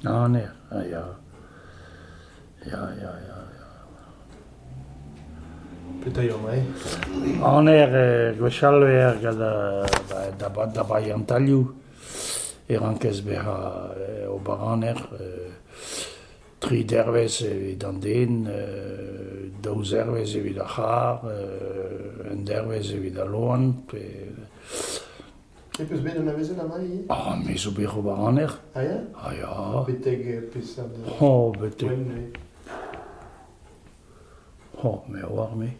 Nee, ja. Ja. Petai o mai. Gwechal da bai an talioù. Rankez beha o baraner. 3 dervez evit an den, 2 dervez evit a c'har, un dervez evit a loan. E peus bet an avezet amai? Me zo bet o baraner. Ah ya? Ja. Beteg pesad... Beteg. Me o war me.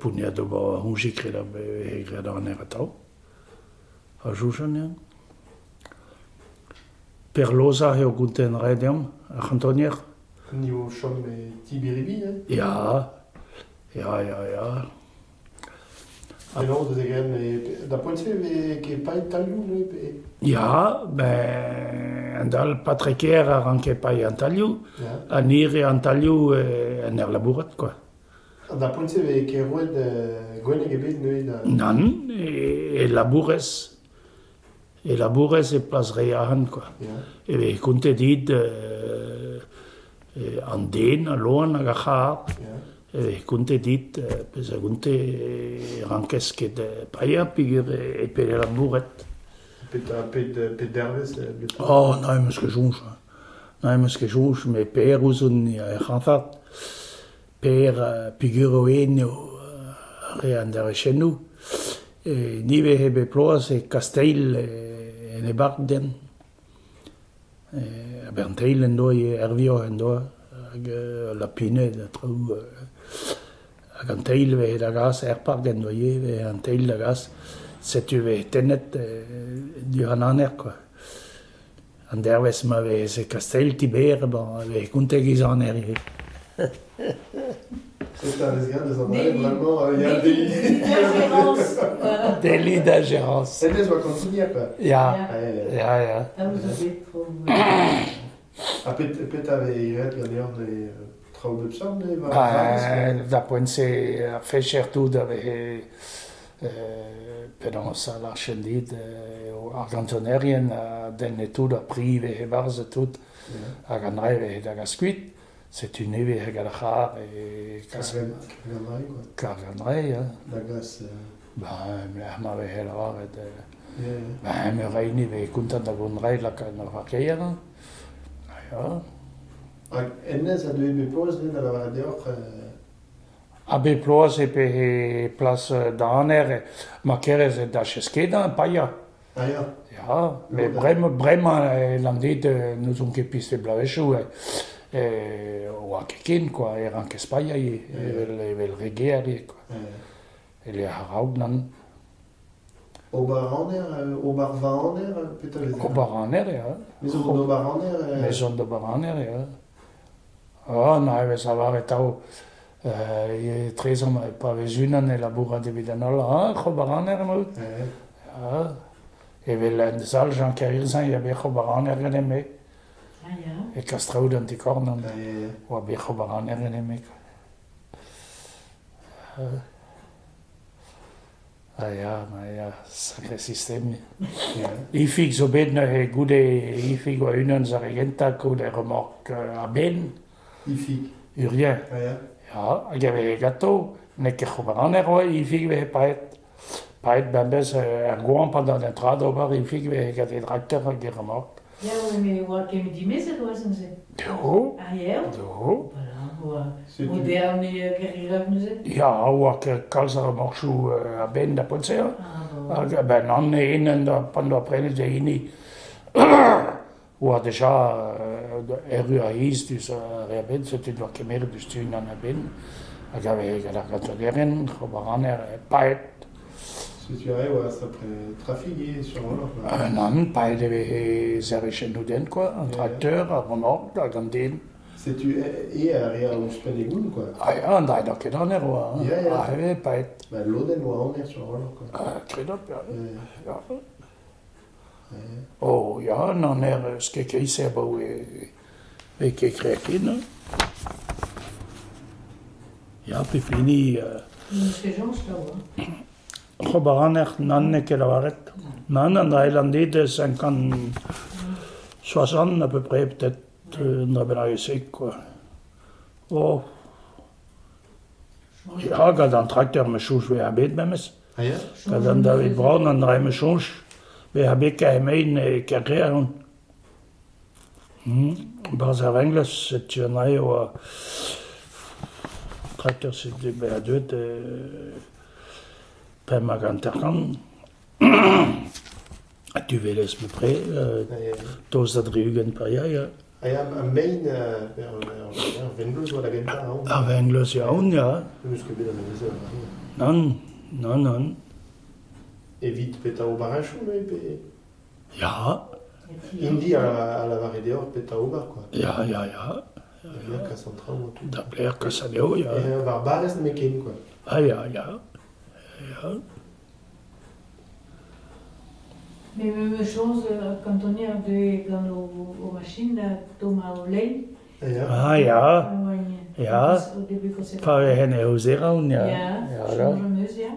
Pouniat o ba houji kred an er atao. A joujan, ja. Per loza eo gounten redem, a chantonier. Niveau chom tibiribi, Ja. E no, da gen, da pointe ke paet talioù, Ja, an dal patreker a ranke pai an talioù, an ire an talioù en er labouret, quoi. Da pointe ke roed gweneg ebet neuet da... Nan, e labourez. E labourez e plas reiahan, quoi. E konte dit an den, a loan hag a c'har. E konte dit, pez a konte rankez ket paia pigur e pere labouret. Pet dervez? Na emeus ket jonj. Na emeus ket jonj, me per ouzon e c'hanfat. Per pigur o enio re an dervechennou. Nive hebe ploaz e kasteil en e bark den. A bernteil en doa e ervio en doa. Hag lapine da trao. Hag an teil ve da gaz erpark en doa ve an teil da gaz. Setu ve tenet du an aner, quoi. An dervez ma ve se kasteil tiber, ve kontegiz an eri. C'est un lesgan des endroits, vraiment, il y a des... Délit d'ingérence. C'est des oa continuer, quoi. Ja. A pet ave iret ganeor de traoù de psam, Da poent se fechertout ave pedans a larchen dit ar gantonerien den etout a prive e barze tout hag an reve hag a skuit. C'est une neve hag a c'har e karganrei, ja. Da glas... Ma ve hel aret. Me reini ve kontant da gonrei lak an vakeier. Ja. Hag ennez a deuet be ploaz da la var deoc'h... A be ploaz e pe plas da aner, ma kerez e da chesket an paia. Ah ya? Ja, me bremañ landet nous on ket piste blavechou o a keken, quoi, e rankez paia evel regeari, quoi. Ele a haraout nan. Ober vaner, pet ave... Ober aner, ja. Mezon d'ober aner... Mezon d'ober aner, ja. Na eves a var etao trezom pa vez unan e labourat evit an holl, ober aner emout. Ja. Evel en zal Jean Cahirzan e bech ober aner gant eme. E kastraout an te kornan. Oa bech ober aner gant eme. Ja, sacré système. Ifig zo bet ne he goude ifig o unan za regentak ou de remork a ben. Ifig? Urien. Ja, hag ave gato, ne ket c'hober aner oa ifig ve paet. Paet bembez goan pandan den trad ober ifig ve gat e traktor hag e remork. Ja, me oa ket dimezet oa zanze. Do. Ah, ja? Do. Moderne gerirav neuze? Ja, oa kalz a remorchou a ben da pontseo. Ben an enen da pando prenet e ini. Oa deja eru a iz dus a ben, setu doa kemer dus tu an a ben. Hag ave gada gantogeren, c'hober aner paet. Setu a eo a trafig sur l'or. Nan, paet eve zerechen nou den, quoi. Un tracteur, a remork, hag an den. Setu a rea ouz penegoun, quoi. Ja, an da ket aner oa. Ja. A eve paet. Loden oa aner sur l'or, quoi. Kredop, ja. Ja, nan ske keiser bau e ket kreakin. Ja, pe fini Måske Jonsdag, Robaran nanne ke la varet. Nan en Thailandide 60 à peu près, peut-être, dans la sec, quoi. Oh. Ja, quand un tracteur me change, je vais habiter même. Ah ja? Quand David Brown en me change, je vais habiter une carrière. Bas à Engels, c'est un aïe, tracteur, c'est des B2, pas ma gantaran. Tu veux laisser me près, tous à Driugen per jaar, ja. Ah ja, mijn Wendels war der Genta auch. Ah, Engels, ja, und ja. Du musst wieder eine Wiese. Non. Evite peta au barrachon, mais Ja, Indi à la varée dehors peta au bar, quoi. ja. Il y a qu'à s'en tremble tout. Dat blijft que ça leo, ja. Et un barbares de Mekin, quoi. Ah, ja. Mais même chose, quand on est arrivé aux machines, Thomas au lait. Ah ja? Ah, ja. Ja. Au début, quand c'est Par henne hos eraun, ja. Ja, Ja, change da. meuse, ja.